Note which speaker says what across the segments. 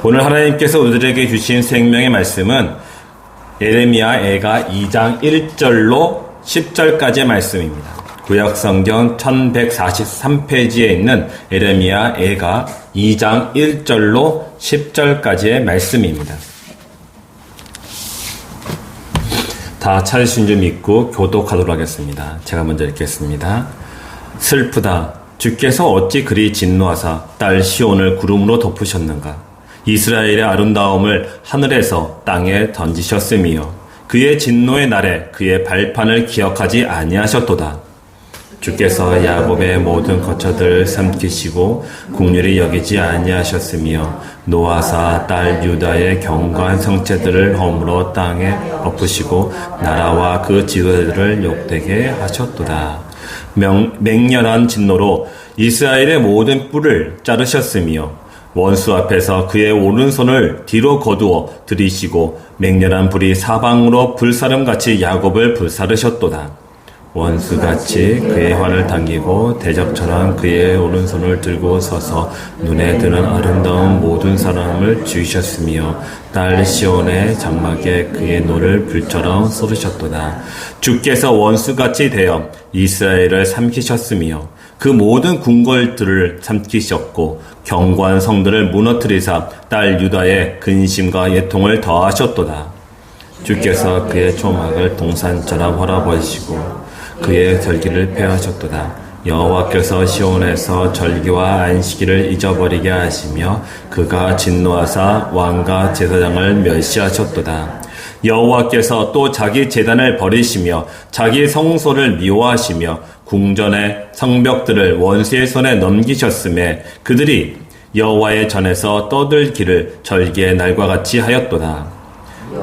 Speaker 1: 오늘 하나님께서 우리들에게 주신 생명의 말씀은 예레미야 애가 2장 1절로 10절까지의 말씀입니다. 구약성경 1143페이지에 있는 예레미야 애가 2장 1절로 10절까지의 말씀입니다. 다 찾으신 줄 믿고 교독하도록 하겠습니다. 제가 먼저 읽겠습니다. 슬프다. 주께서 어찌 그리 진노하사 딸 시온을 구름으로 덮으셨는가. 이스라엘의 아름다움을 하늘에서 땅에 던지셨으며 그의 진노의 날에 그의 발판을 기억하지 아니하셨도다. 주께서 야곱의 모든 거처들을 삼키시고 국률이 여기지 아니하셨으며 노아사 딸 유다의 견고한 성체들을 허물어 땅에 엎으시고 나라와 그 지도자들을 욕되게 하셨도다. 맹렬한 진노로 이스라엘의 모든 뿔을 자르셨으며 원수 앞에서 그의 오른손을 뒤로 거두어 들이시고 맹렬한 불이 사방으로 불사름같이 야곱을 불사르셨도다. 원수같이 그의 활을 당기고 대적처럼 그의 오른손을 들고 서서 눈에 드는 아름다운 모든 사람을 죽이셨으며 딸 시온의 장막에 그의 노를 불처럼 쏟으셨도다. 주께서 원수같이 되어 이스라엘을 삼키셨으며 그 모든 궁궐들을 삼키셨고 견고한 성들을 무너뜨리사 딸 유다의 근심과 예통을 더하셨도다. 주께서 그의 초막을 동산처럼 헐어버리시고 그의 절기를 폐하셨도다. 여호와께서 시온에서 절기와 안식일을 잊어버리게 하시며 그가 진노하사 왕과 제사장을 멸시하셨도다. 여호와께서 또 자기 제단을 버리시며 자기 성소를 미워하시며 궁전의 성벽들을 원수의 손에 넘기셨음에 그들이 여호와의 전에서 떠들기를 절기의 날과 같이 하였도다.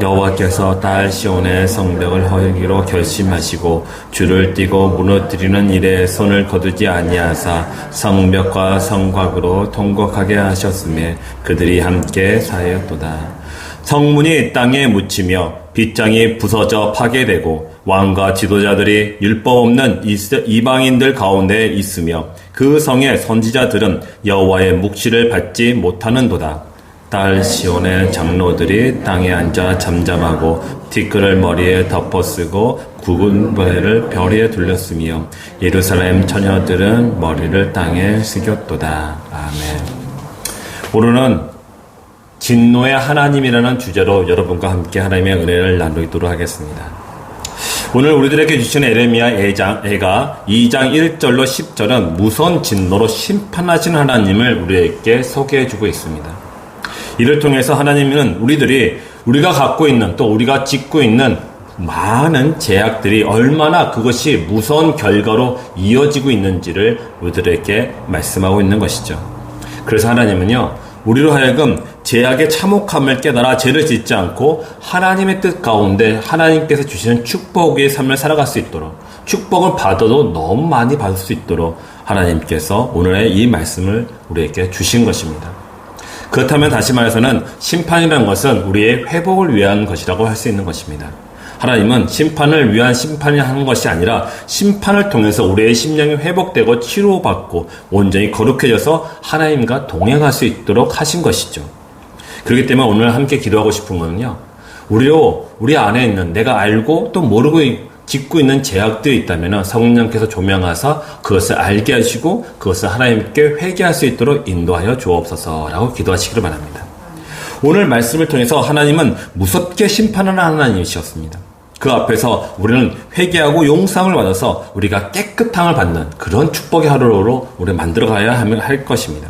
Speaker 1: 여호와께서 딸 시온의 성벽을 허기로 결심하시고 줄을 띠고 무너뜨리는 일에 손을 거두지 아니하사 성벽과 성곽으로 통곡하게 하셨음에 그들이 함께 사하였도다. 성문이 땅에 묻히며 빗장이 부서져 파괴되고 왕과 지도자들이 율법 없는 이방인들 가운데 있으며 그 성의 선지자들은 여호와의 묵시를 받지 못하는도다. 딸 시온의 장로들이 땅에 앉아 잠잠하고 티끌을 머리에 덮어쓰고 굵은 배를 별 위에 둘렸으며 예루살렘 처녀들은 머리를 땅에 숙였도다. 아멘. 오늘은 진노의 하나님이라는 주제로 여러분과 함께 하나님의 은혜를 나누도록 하겠습니다. 오늘 우리들에게 주신 예레미야 애가 2장 1절로 10절은 무서운 진노로 심판하신 하나님을 우리에게 소개해주고 있습니다. 이를 통해서 하나님은 우리가 갖고 있는 또 우리가 짓고 있는 많은 제약들이 얼마나 그것이 무서운 결과로 이어지고 있는지를 우리들에게 말씀하고 있는 것이죠. 그래서 하나님은요, 우리로 하여금 제약의 참혹함을 깨달아 죄를 짓지 않고 하나님의 뜻 가운데 하나님께서 주시는 축복의 삶을 살아갈 수 있도록, 축복을 받아도 너무 많이 받을 수 있도록 하나님께서 오늘의 이 말씀을 우리에게 주신 것입니다. 그렇다면 다시 말해서는 심판이라는 것은 우리의 회복을 위한 것이라고 할 수 있는 것입니다. 하나님은 심판을 위한 심판을 하는 것이 아니라 심판을 통해서 우리의 심령이 회복되고 치료받고 온전히 거룩해져서 하나님과 동행할 수 있도록 하신 것이죠. 그렇기 때문에 오늘 함께 기도하고 싶은 것은요, 우리 안에 있는 내가 알고 또 모르고 짓고 있는 제약들이 있다면 성령께서 조명하사 그것을 알게 하시고 그것을 하나님께 회개할 수 있도록 인도하여 주옵소서라고 기도하시기를 바랍니다. 오늘 말씀을 통해서 하나님은 무섭게 심판하는 하나님이셨습니다. 그 앞에서 우리는 회개하고 용상을 받아서 우리가 깨끗함을 받는 그런 축복의 하루로 우리 만들어가야 할 것입니다.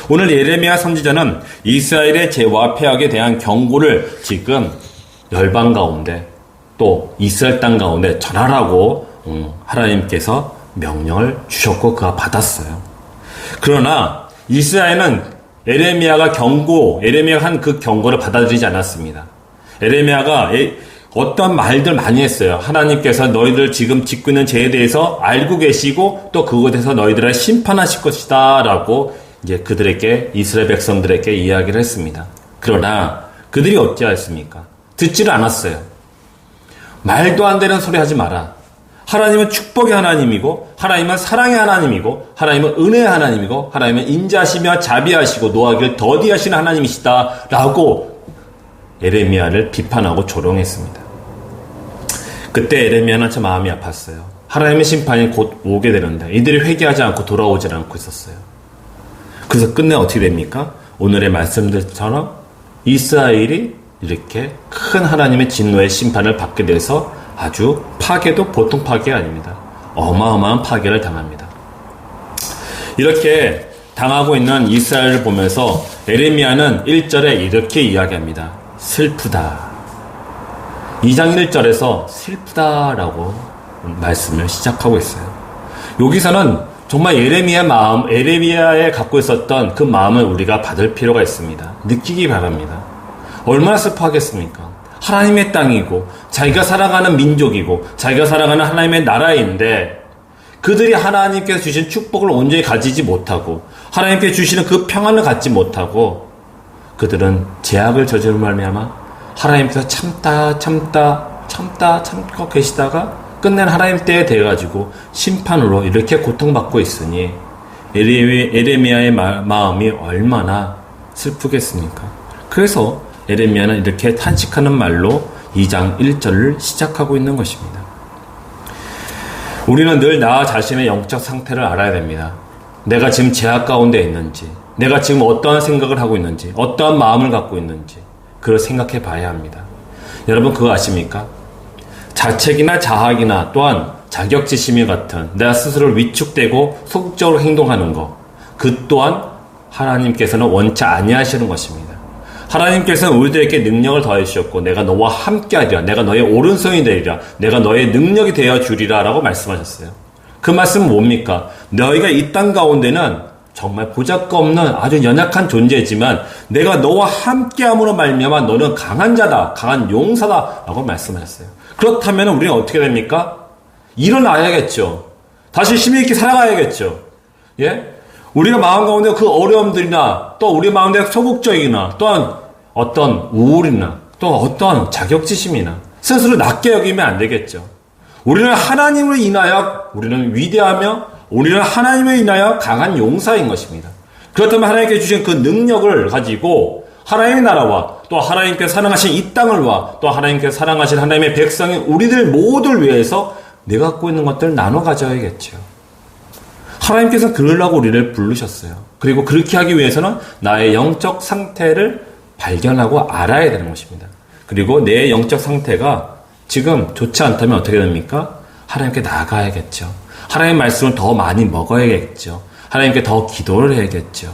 Speaker 1: 오늘 예레미야 선지자는 이스라엘의 죄와 폐악에 대한 경고를 지금 열방 가운데 또 이스라엘 땅 가운데 전하라고 하나님께서 명령을 주셨고 그가 받았어요. 그러나 이스라엘은 예레미야가 한 그 경고를 받아들이지 않았습니다. 예레미야가 어떤 말들 많이 했어요. 하나님께서 너희들 지금 짓고 있는 죄에 대해서 알고 계시고 또 그것에 대해서 너희들을 심판하실 것이다 라고 이제 그들에게, 이스라엘 백성들에게 이야기를 했습니다. 그러나 그들이 어찌하였습니까? 듣지를 않았어요. 말도 안 되는 소리 하지 마라. 하나님은 축복의 하나님이고, 하나님은 사랑의 하나님이고, 하나님은 은혜의 하나님이고, 하나님은 인자하시며 자비하시고 노하기를 더디하시는 하나님이시다라고 에레미야를 비판하고 조롱했습니다. 그때 에레미야는 참 마음이 아팠어요. 하나님의 심판이 곧 오게 되는데 이들이 회개하지 않고 돌아오지 않고 있었어요. 그래서 끝내 어떻게 됩니까? 오늘의 말씀들처럼 이스라엘이 이렇게 큰 하나님의 진노의 심판을 받게 돼서 아주 파괴도 보통 파괴가 아닙니다. 어마어마한 파괴를 당합니다. 이렇게 당하고 있는 이스라엘을 보면서 에레미야는 1절에 이렇게 이야기합니다. 슬프다. 2장 1절에서 슬프다라고 말씀을 시작하고 있어요. 여기서는 정말 에레미야에 갖고 있었던 그 마음을 우리가 받을 필요가 있습니다. 느끼기 바랍니다. 얼마나 슬퍼하겠습니까? 하나님의 땅이고 자기가 살아가는 민족이고 자기가 살아가는 하나님의 나라인데 그들이 하나님께서 주신 축복을 온전히 가지지 못하고 하나님께 주시는 그 평안을 갖지 못하고 그들은 죄악을 저지르는 말미암아 하나님께서 참고 계시다가 끝낸 하나님 때에 돼가지고 심판으로 이렇게 고통받고 있으니 에레미야의 마음이 얼마나 슬프겠습니까? 그래서 에레미야는 이렇게 탄식하는 말로 2장 1절을 시작하고 있는 것입니다. 우리는 늘 나 자신의 영적 상태를 알아야 됩니다. 내가 지금 죄악 가운데 있는지, 내가 지금 어떠한 생각을 하고 있는지, 어떠한 마음을 갖고 있는지 그걸 생각해 봐야 합니다. 여러분 그거 아십니까? 자책이나 자학이나 또한 자격지심이 같은 내가 스스로를 위축되고 소극적으로 행동하는 것, 그 또한 하나님께서는 원치 아니하시는 것입니다. 하나님께서는 우리들에게 능력을 더해 주셨고 내가 너와 함께하리라, 내가 너의 오른손이 되리라, 내가 너의 능력이 되어 주리라 라고 말씀하셨어요. 그 말씀은 뭡니까? 너희가 이 땅 가운데는 정말 보잘것없는 아주 연약한 존재지만 내가 너와 함께함으로 말미암아 너는 강한 자다, 강한 용사다 라고 말씀하셨어요. 그렇다면 우리는 어떻게 됩니까? 일어나야겠죠. 다시 힘있게 살아가야겠죠. 예? 우리가 마음 가운데 그 어려움들이나 또 우리 마음에 소극적이나 또한 어떤 우울이나 또 어떤 자격지심이나 스스로 낮게 여기면 안 되겠죠. 우리는 하나님을 인하여 우리는 위대하며 우리는 하나님을 인하여 강한 용사인 것입니다. 그렇다면 하나님께 주신 그 능력을 가지고 하나님의 나라와 또 하나님께서 사랑하신 이 땅을와 또 하나님께서 사랑하신 하나님의 백성인 우리들 모두를 위해서 내가 갖고 있는 것들을 나눠 가져야겠죠. 하나님께서 그러려고 우리를 부르셨어요. 그리고 그렇게 하기 위해서는 나의 영적 상태를 발견하고 알아야 되는 것입니다. 그리고 내 영적 상태가 지금 좋지 않다면 어떻게 됩니까? 하나님께 나아가야겠죠. 하나님의 말씀을 더 많이 먹어야겠죠. 하나님께 더 기도를 해야겠죠.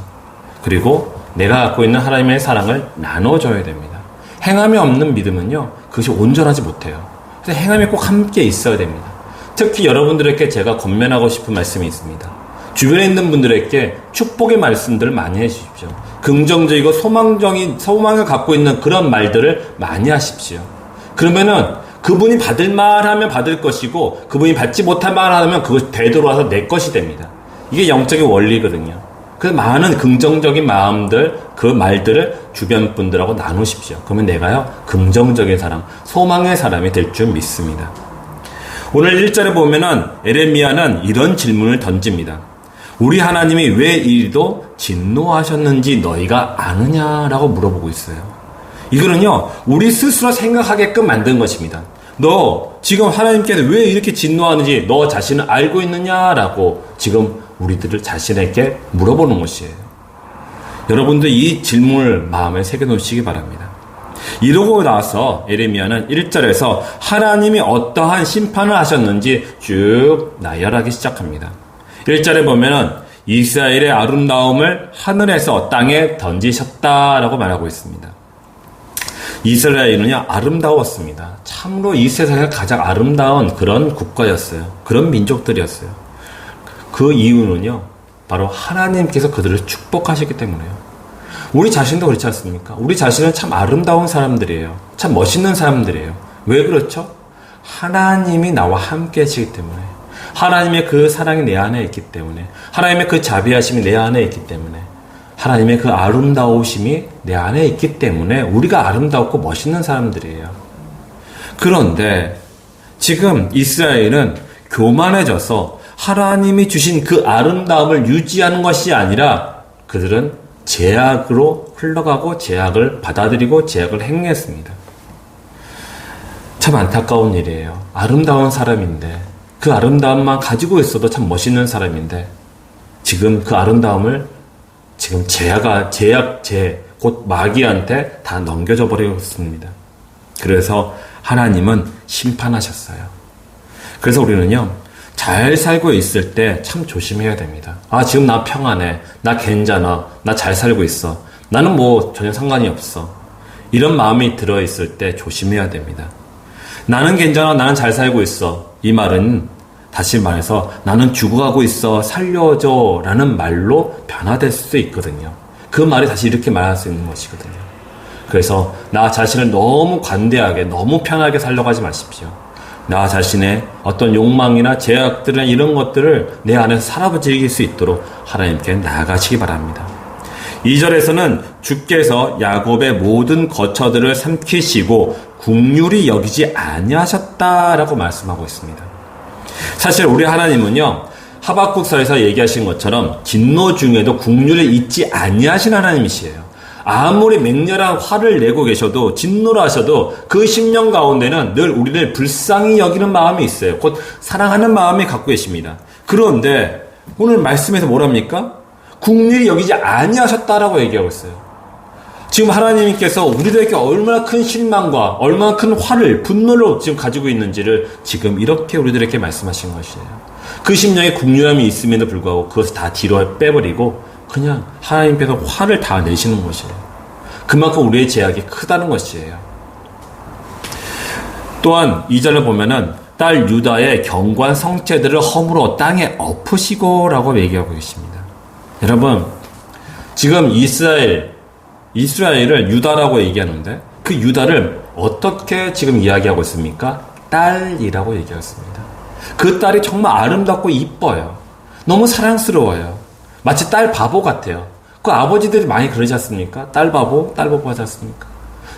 Speaker 1: 그리고 내가 갖고 있는 하나님의 사랑을 나눠줘야 됩니다. 행함이 없는 믿음은요, 그것이 온전하지 못해요. 그래서 행함이 꼭 함께 있어야 됩니다. 특히 여러분들에게 제가 권면하고 싶은 말씀이 있습니다. 주변에 있는 분들에게 축복의 말씀들을 많이 해주십시오. 긍정적이고 소망을 갖고 있는 그런 말들을 많이 하십시오. 그러면은 그분이 받을 말하면 받을 것이고 그분이 받지 못할 말하면 그것이 되돌아와서 내 것이 됩니다. 이게 영적인 원리거든요. 그래서 많은 긍정적인 마음들, 그 말들을 주변 분들하고 나누십시오. 그러면 내가요, 긍정적인 사람, 소망의 사람이 될 줄 믿습니다. 오늘 1절에 보면은 에레미야는 이런 질문을 던집니다. 우리 하나님이 왜 이리도 진노하셨는지 너희가 아느냐라고 물어보고 있어요. 이거는요, 우리 스스로 생각하게끔 만든 것입니다. 너 지금 하나님께서 왜 이렇게 진노하는지 너 자신은 알고 있느냐라고 지금 우리들을 자신에게 물어보는 것이에요. 여러분들 이 질문을 마음에 새겨놓으시기 바랍니다. 이러고 나서 에레미야는 1절에서 하나님이 어떠한 심판을 하셨는지 쭉 나열하기 시작합니다. 1절에 보면은 이스라엘의 아름다움을 하늘에서 땅에 던지셨다라고 말하고 있습니다. 이스라엘은요, 아름다웠습니다. 참으로 이 세상에 가장 아름다운 그런 국가였어요. 그런 민족들이었어요. 그 이유는요, 바로 하나님께서 그들을 축복하셨기 때문에요. 우리 자신도 그렇지 않습니까? 우리 자신은 참 아름다운 사람들이에요. 참 멋있는 사람들이에요. 왜 그렇죠? 하나님이 나와 함께 하시기 때문에, 하나님의 그 사랑이 내 안에 있기 때문에, 하나님의 그 자비하심이 내 안에 있기 때문에, 하나님의 그 아름다우심이 내 안에 있기 때문에 우리가 아름답고 멋있는 사람들이에요. 그런데 지금 이스라엘은 교만해져서 하나님이 주신 그 아름다움을 유지하는 것이 아니라 그들은 제약으로 흘러가고 제약을 받아들이고 제약을 행했습니다. 참 안타까운 일이에요. 아름다운 사람인데 그 아름다움만 가지고 있어도 참 멋있는 사람인데 지금 그 아름다움을 지금 곧 마귀한테 다 넘겨져 버렸습니다. 그래서 하나님은 심판하셨어요. 그래서 우리는요, 잘 살고 있을 때 참 조심해야 됩니다. 지금 나 평안해. 나 괜찮아. 나 잘 살고 있어. 나는 뭐 전혀 상관이 없어. 이런 마음이 들어있을 때 조심해야 됩니다. 나는 괜찮아. 나는 잘 살고 있어. 이 말은 다시 말해서 나는 죽어가고 있어. 살려줘. 라는 말로 변화될 수도 있거든요. 그 말이 다시 이렇게 말할 수 있는 것이거든요. 그래서 나 자신을 너무 관대하게, 너무 편하게 살려고 하지 마십시오. 나 자신의 어떤 욕망이나 제약들이나 이런 것들을 내 안에서 사라지길 수 있도록 하나님께 나아가시기 바랍니다. 2절에서는 주께서 야곱의 모든 거처들을 삼키시고 긍휼히 여기지 아니하셨다라고 말씀하고 있습니다. 사실 우리 하나님은요, 하박국서에서 얘기하신 것처럼 진노 중에도 긍휼을 잊지 아니하신 하나님이시에요. 아무리 맹렬한 화를 내고 계셔도 진노를 하셔도 그 심령 가운데는 늘 우리를 불쌍히 여기는 마음이 있어요. 곧 사랑하는 마음이 갖고 계십니다. 그런데 오늘 말씀에서 뭐랍니까? 긍휼히 여기지 아니하셨다라고 얘기하고 있어요. 지금 하나님께서 우리들에게 얼마나 큰 실망과 얼마나 큰 화를, 분노를 지금 가지고 있는지를 지금 이렇게 우리들에게 말씀하신 것이에요. 그 심령에 긍휼함이 있음에도 불구하고 그것을 다 뒤로 빼버리고 그냥 하나님께서 화를 다 내시는 것이에요. 그만큼 우리의 제약이 크다는 것이에요. 또한 2절을 보면은 딸 유다의 견고한 성체들을 허물어 땅에 엎으시고라고 얘기하고 계십니다. 여러분, 지금 이스라엘을 유다라고 얘기하는데 그 유다를 어떻게 지금 이야기하고 있습니까? 딸이라고 얘기했습니다. 그 딸이 정말 아름답고 이뻐요. 너무 사랑스러워요. 마치 딸 바보 같아요. 그 아버지들이 많이 그러지 않습니까? 딸 바보 하지 않습니까?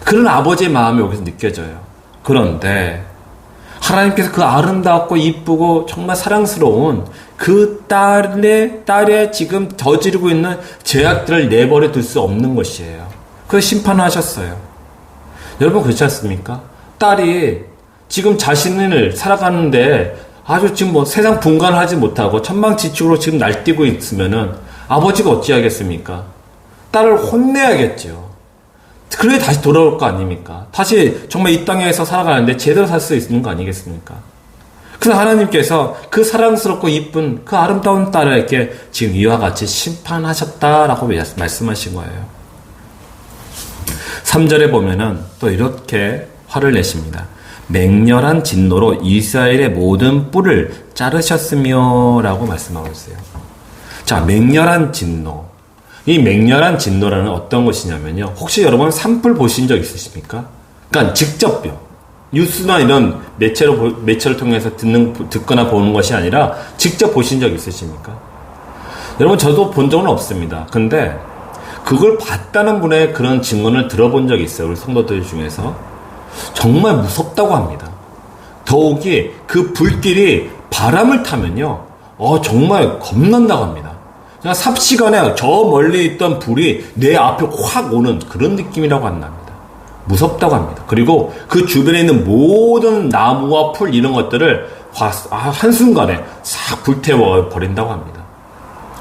Speaker 1: 그런 아버지의 마음이 여기서 느껴져요. 그런데 하나님께서 그 아름답고 이쁘고 정말 사랑스러운 그 딸의 지금 저지르고 있는 죄악들을 내버려 둘 수 없는 것이에요. 그래서 심판하셨어요. 여러분 그렇지 않습니까? 딸이 지금 자신을 살아가는데 아주 지금 뭐 세상 분간하지 못하고 천방지축으로 지금 날뛰고 있으면은 아버지가 어찌하겠습니까? 딸을 혼내야겠죠. 그래야 다시 돌아올 거 아닙니까? 다시 정말 이 땅에서 살아가는데 제대로 살 수 있는 거 아니겠습니까? 그래서 하나님께서 그 사랑스럽고 이쁜 그 아름다운 딸에게 지금 이와 같이 심판하셨다라고 말씀하신 거예요. 3절에 보면은 또 이렇게 화를 내십니다. 맹렬한 진노로 이스라엘의 모든 뿔을 자르셨으며 라고 말씀하고 있어요. 자, 맹렬한 진노. 이 맹렬한 진노라는 어떤 것이냐면요. 혹시 여러분 산불 보신 적 있으십니까? 그러니까 직접요. 뉴스나 이런 매체를 통해서 듣거나 보는 것이 아니라 직접 보신 적 있으십니까? 여러분 저도 본 적은 없습니다. 근데 그걸 봤다는 분의 그런 증언을 들어본 적이 있어요. 우리 성도들 중에서. 정말 무섭다고 합니다. 더욱이 그 불길이 바람을 타면요, 정말 겁난다고 합니다. 그냥 삽시간에 저 멀리 있던 불이 내 앞에 확 오는 그런 느낌이라고 한답니다. 무섭다고 합니다. 그리고 그 주변에 있는 모든 나무와 풀 이런 것들을 한순간에 싹 불태워 버린다고 합니다.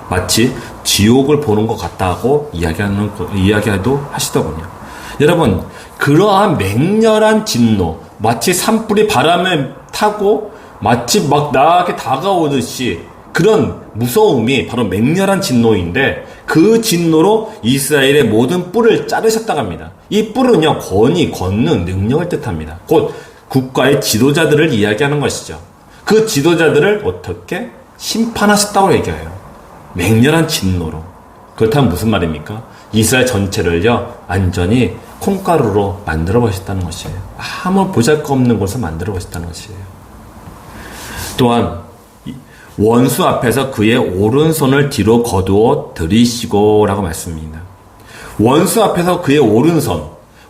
Speaker 1: 마치 지옥을 보는 것 같다고 이야기도 하시더군요. 여러분, 그러한 맹렬한 진노, 마치 산불이 바람에 타고 마치 막 나에게 다가오듯이 그런 무서움이 바로 맹렬한 진노인데 그 진노로 이스라엘의 모든 뿔을 자르셨다고 합니다. 이 뿔은요, 권능, 능력을 뜻합니다. 곧 국가의 지도자들을 이야기하는 것이죠. 그 지도자들을 어떻게 심판하셨다고 얘기해요. 맹렬한 진노로. 그렇다면 무슨 말입니까? 이스라엘 전체를요, 완전히 콩가루로 만들어 보셨다는 것이에요. 아무 보잘것없는 것을 만들어 보셨다는 것이에요. 또한 원수 앞에서 그의 오른손을 뒤로 거두어 들이시고 라고 말씀입니다. 원수 앞에서 그의 오른손,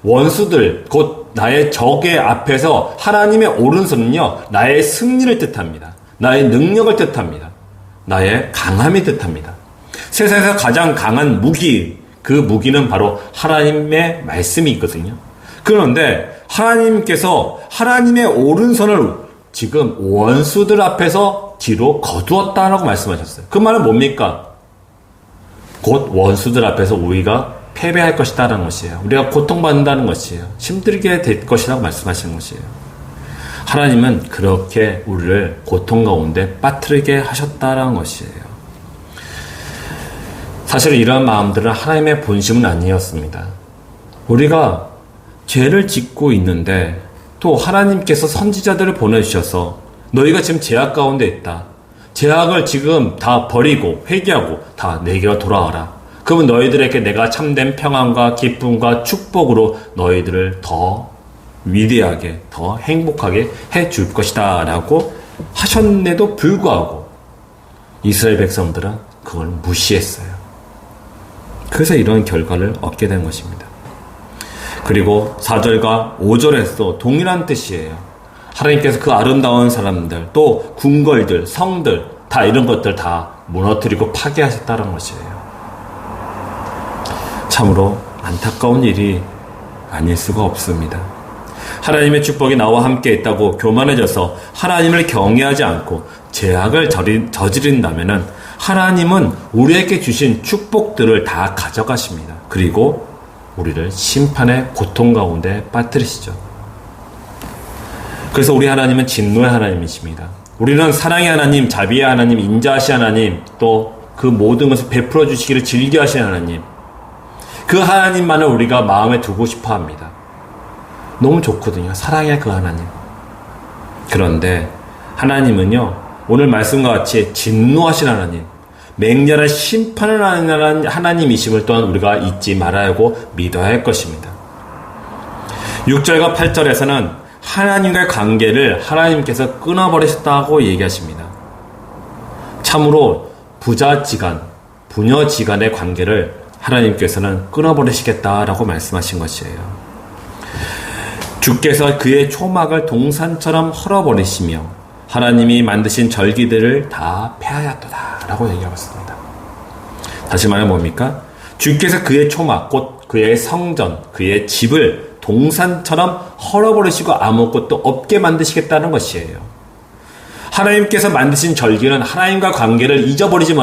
Speaker 1: 원수들 곧 나의 적의 앞에서 하나님의 오른손은요, 나의 승리를 뜻합니다. 나의 능력을 뜻합니다. 나의 강함이 뜻합니다. 세상에서 가장 강한 무기, 그 무기는 바로 하나님의 말씀이 있거든요. 그런데 하나님께서 하나님의 오른손을 지금 원수들 앞에서 뒤로 거두었다라고 말씀하셨어요. 그 말은 뭡니까? 곧 원수들 앞에서 우리가 패배할 것이다라는 것이에요. 우리가 고통받는다는 것이에요. 힘들게 될 것이라고 말씀하시는 것이에요. 하나님은 그렇게 우리를 고통 가운데 빠뜨리게 하셨다라는 것이에요. 사실 이러한 마음들은 하나님의 본심은 아니었습니다. 우리가 죄를 짓고 있는데 또 하나님께서 선지자들을 보내주셔서 너희가 지금 죄악 가운데 있다. 죄악을 지금 다 버리고 회개하고 다 내게로 돌아와라. 그러면 너희들에게 내가 참된 평안과 기쁨과 축복으로 너희들을 더 위대하게 더 행복하게 해줄 것이다 라고 하셨는데도 불구하고 이스라엘 백성들은 그걸 무시했어요. 그래서 이런 결과를 얻게 된 것입니다. 그리고 4절과 5절에서도 동일한 뜻이에요. 하나님께서 그 아름다운 사람들, 또 궁궐들, 성들, 다 이런 것들 다 무너뜨리고 파괴하셨다는 것이에요. 참으로 안타까운 일이 아닐 수가 없습니다. 하나님의 축복이 나와 함께 있다고 교만해져서 하나님을 경외하지 않고 죄악을 저지른다면 하나님은 우리에게 주신 축복들을 다 가져가십니다. 그리고 우리를 심판의 고통 가운데 빠뜨리시죠. 그래서 우리 하나님은 진노의 하나님이십니다. 우리는 사랑의 하나님, 자비의 하나님, 인자하신 하나님, 또 그 모든 것을 베풀어 주시기를 즐겨하시는 하나님, 그 하나님만을 우리가 마음에 두고 싶어 합니다. 너무 좋거든요. 사랑의 그 하나님. 그런데 하나님은요, 오늘 말씀과 같이 진노하신 하나님, 맹렬한 심판을 하는 하나님이심을 또한 우리가 잊지 말아야 하고 믿어야 할 것입니다. 6절과 8절에서는 하나님과의 관계를 하나님께서 끊어버리셨다고 얘기하십니다. 참으로 부자지간, 부녀지간의 관계를 하나님께서는 끊어버리시겠다라고 말씀하신 것이에요. 주께서 그의 초막을 동산처럼 헐어버리시며 하나님이 만드신 절기들을 다 폐하였도다 라고 얘기하고 있습니다. 다시 말하면 뭡니까? 주께서 그의 초막, 곧 그의 성전, 그의 집을 동산처럼 헐어버리시고 아무것도 없게 만드시겠다는 것이에요. 하나님께서 만드신 절기는 하나님과 관계를 잊어버리지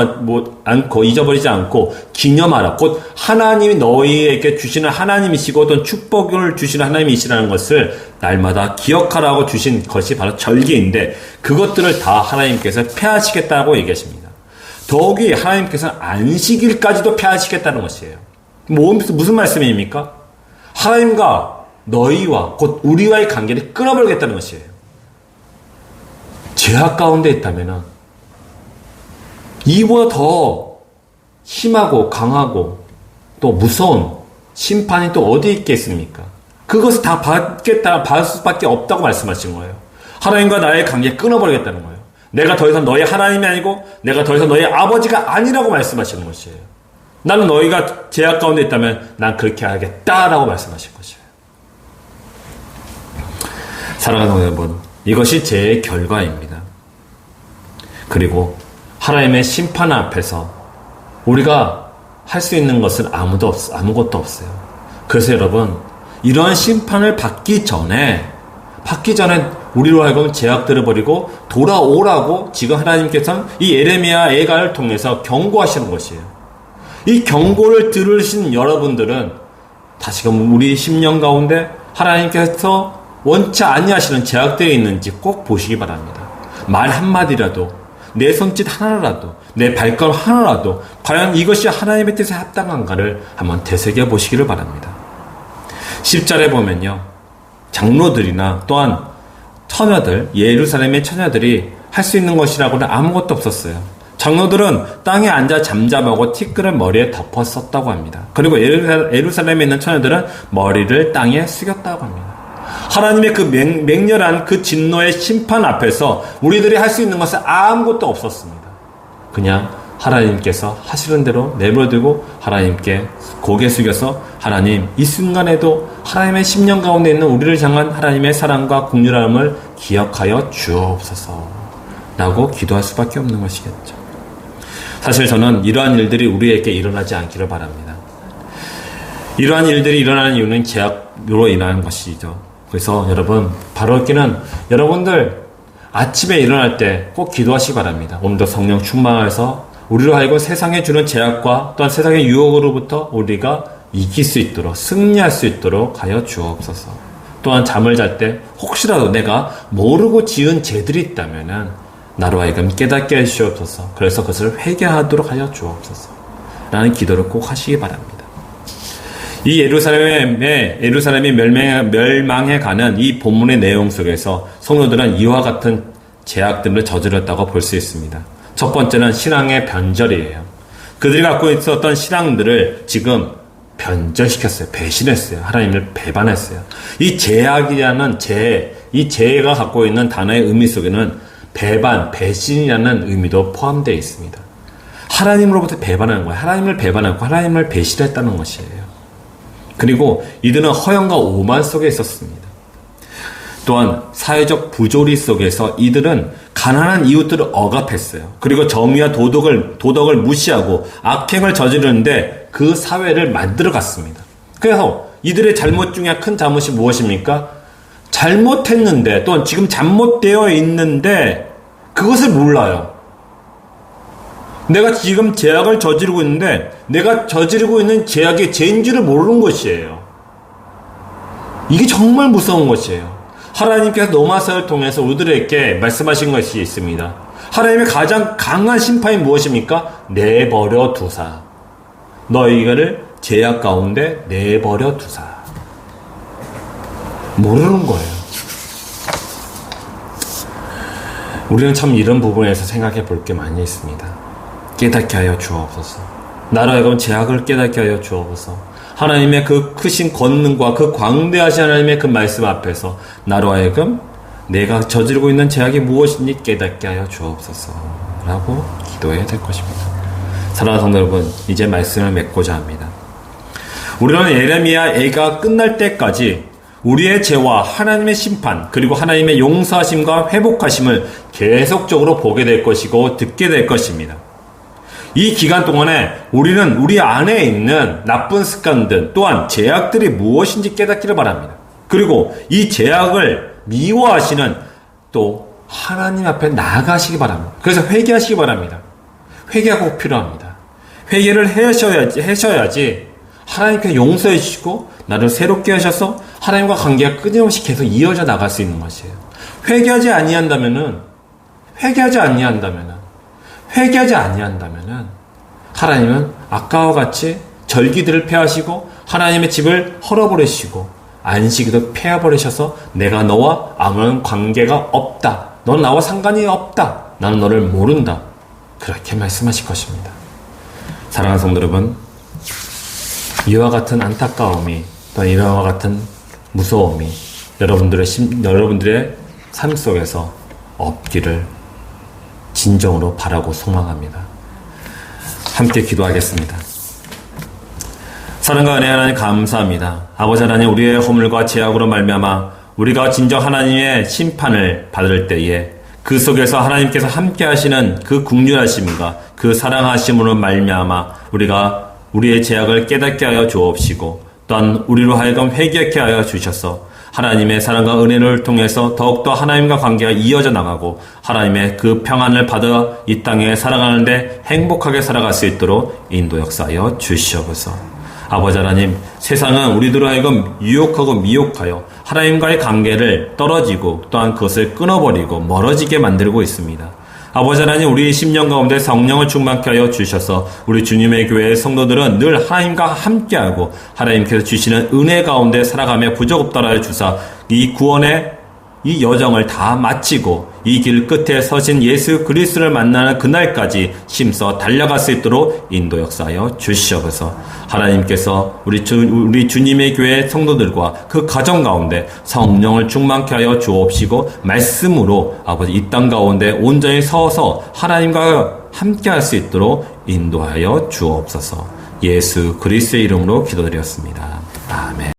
Speaker 1: 않고 기념하라. 곧 하나님이 너희에게 주시는 하나님이시고 또 축복을 주시는 하나님이시라는 것을 날마다 기억하라고 주신 것이 바로 절기인데 그것들을 다 하나님께서 폐하시겠다고 얘기하십니다. 더욱이 하나님께서는 안식일까지도 폐하시겠다는 것이에요. 무슨 말씀입니까? 하나님과 너희와 곧 우리와의 관계를 끊어버리겠다는 것이에요. 죄악 가운데 있다면 이보다 더 심하고 강하고 또 무서운 심판이 또 어디 있겠습니까? 그것을 다 받을 수밖에 없다고 말씀하신 거예요. 하나님과 나의 관계 끊어버리겠다는 거예요. 내가 더 이상 너의 하나님이 아니고 내가 더 이상 너의 아버지가 아니라고 말씀하시는 것이에요. 나는 너희가 죄악 가운데 있다면 난 그렇게 하겠다라고 말씀하신 것이에요. 사랑하는 여러분, 이것이 죄의 결과입니다. 그리고 하나님의 심판 앞에서 우리가 할 수 있는 것은 아무것도 없어요. 그래서 여러분, 이러한 심판을 받기 전에 우리로 하여금 죄악들을 버리고 돌아오라고 지금 하나님께서는 이 예레미야 예가를 통해서 경고하시는 것이에요. 이 경고를 들으신 여러분들은 다시금 우리 심령 가운데 하나님께서 원치 아니하시는 죄악들이 있는지 꼭 보시기 바랍니다. 말 한마디라도, 내 손짓 하나라도, 내 발걸음 하나라도 과연 이것이 하나님의 뜻에 합당한가를 한번 되새겨 보시기를 바랍니다. 10절에 보면요, 장로들이나 또한 처녀들, 예루살렘의 처녀들이 할 수 있는 것이라고는 아무것도 없었어요. 장로들은 땅에 앉아 잠잠하고 티끌을 머리에 덮어 썼다고 합니다. 그리고 예루살렘에 있는 처녀들은 머리를 땅에 숙였다고 합니다. 하나님의 그 맹렬한 그 진노의 심판 앞에서 우리들이 할 수 있는 것은 아무것도 없었습니다. 그냥 하나님께서 하시는 대로 내버려두고 하나님께 고개 숙여서 하나님, 이 순간에도 하나님의 심령 가운데 있는 우리를 향한 하나님의 사랑과 긍휼함을 기억하여 주옵소서 라고 기도할 수밖에 없는 것이겠죠. 사실 저는 이러한 일들이 우리에게 일어나지 않기를 바랍니다. 이러한 일들이 일어나는 이유는 제약으로 인한 것이죠. 그래서 여러분, 바로 있기는 여러분들 아침에 일어날 때 꼭 기도하시기 바랍니다. 오늘도 성령 충만해서 우리로 하여금 세상에 주는 제약과 또한 세상의 유혹으로부터 우리가 이길 수 있도록, 승리할 수 있도록 하여 주옵소서. 또한 잠을 잘 때 혹시라도 내가 모르고 지은 죄들이 있다면은 나로 하여금 깨닫게 해주옵소서. 그래서 그것을 회개하도록 하여 주옵소서. 라는 기도를 꼭 하시기 바랍니다. 이 예루살렘이 멸망해 가는 이 본문의 내용 속에서 성도들은 이와 같은 죄악들을 저질렀다고 볼 수 있습니다. 첫 번째는 신앙의 변절이에요. 그들이 갖고 있었던 신앙들을 지금 변절시켰어요. 배신했어요. 하나님을 배반했어요. 이 죄악이라는 이 죄가 갖고 있는 단어의 의미 속에는 배반, 배신이라는 의미도 포함되어 있습니다. 하나님으로부터 배반하는 거예요. 하나님을 배반하고 하나님을 배신했다는 것이에요. 그리고 이들은 허영과 오만 속에 있었습니다. 또한 사회적 부조리 속에서 이들은 가난한 이웃들을 억압했어요. 그리고 정의와 도덕을 무시하고 악행을 저지르는데 그 사회를 만들어 갔습니다. 그래서 이들의 잘못 중에 큰 잘못이 무엇입니까? 잘못했는데 또한 지금 잘못되어 있는데 그것을 몰라요. 내가 지금 죄악을 저지르고 있는데 내가 저지르고 있는 죄악이 죄인지를 모르는 것이에요. 이게 정말 무서운 것이에요. 하나님께서 노마사를 통해서 우리들에게 말씀하신 것이 있습니다. 하나님의 가장 강한 심판이 무엇입니까? 내버려 두사. 너희를 죄악 가운데 내버려 두사. 모르는 거예요. 우리는 참 이런 부분에서 생각해 볼 게 많이 있습니다. 깨닫게 하여 주옵소서. 나로 하여금 죄악을 깨닫게 하여 주옵소서. 하나님의 그 크신 권능과 그 광대하신 하나님의 그 말씀 앞에서 나로 하여금 내가 저지르고 있는 죄악이 무엇인지 깨닫게 하여 주옵소서 라고 기도해야 될 것입니다. 사랑하는 성도 여러분, 이제 말씀을 맺고자 합니다. 우리는 예레미야 애가 끝날 때까지 우리의 죄와 하나님의 심판 그리고 하나님의 용서하심과 회복하심을 계속적으로 보게 될 것이고 듣게 될 것입니다. 이 기간 동안에 우리는 우리 안에 있는 나쁜 습관들 또한 죄악들이 무엇인지 깨닫기를 바랍니다. 그리고 이 죄악을 미워하시는 또 하나님 앞에 나아가시기 바랍니다. 그래서 회개하시기 바랍니다. 회개가 꼭 필요합니다. 회개를 하셔야지 하나님께서 용서해 주시고 나를 새롭게 하셔서 하나님과 관계가 끊임없이 계속 이어져 나갈 수 있는 것이에요. 회개하지 아니한다면은 하나님은 아까와 같이 절기들을 폐하시고 하나님의 집을 헐어버리시고 안식일도 폐하버리셔서 내가 너와 아무런 관계가 없다. 넌 나와 상관이 없다. 나는 너를 모른다. 그렇게 말씀하실 것입니다. 사랑하는 성도 여러분, 이와 같은 안타까움이 또 이와 같은 무서움이 여러분들의 삶 속에서 없기를 진정으로 바라고 소망합니다. 함께 기도하겠습니다. 사랑과 은혜 하나님 감사합니다. 아버지 하나님, 우리의 허물과 죄악으로 말미암아 우리가 진정 하나님의 심판을 받을 때에 그 속에서 하나님께서 함께 하시는 그 긍휼하심과 그 사랑하심으로 말미암아 우리가 우리의 죄악을 깨닫게 하여 주옵시고 또한 우리로 하여금 회개케 하여 주셔서 하나님의 사랑과 은혜를 통해서 더욱더 하나님과 관계가 이어져 나가고 하나님의 그 평안을 받아 이 땅에 살아가는데 행복하게 살아갈 수 있도록 인도 역사하여 주시옵소서. 아버지 하나님, 세상은 우리들로 하여금 유혹하고 미혹하여 하나님과의 관계를 떨어지고 또한 그것을 끊어버리고 멀어지게 만들고 있습니다. 아버지 하나님, 우리 심령 가운데 성령을 충만케 하여 주셔서 우리 주님의 교회의 성도들은 늘 하나님과 함께하고 하나님께서 주시는 은혜 가운데 살아가며 부족 없더라 하여 주사 이 구원의 이 여정을 다 마치고 이 길 끝에 서신 예수 그리스도를 만나는 그날까지 힘써 달려갈 수 있도록 인도 역사하여 주시옵소서. 하나님께서 우리 주님의 교회 성도들과 그 가정 가운데 성령을 충만케 하여 주옵시고 말씀으로 아버지 이 땅 가운데 온전히 서서 하나님과 함께 할 수 있도록 인도하여 주옵소서. 예수 그리스도의 이름으로 기도드렸습니다. 아멘.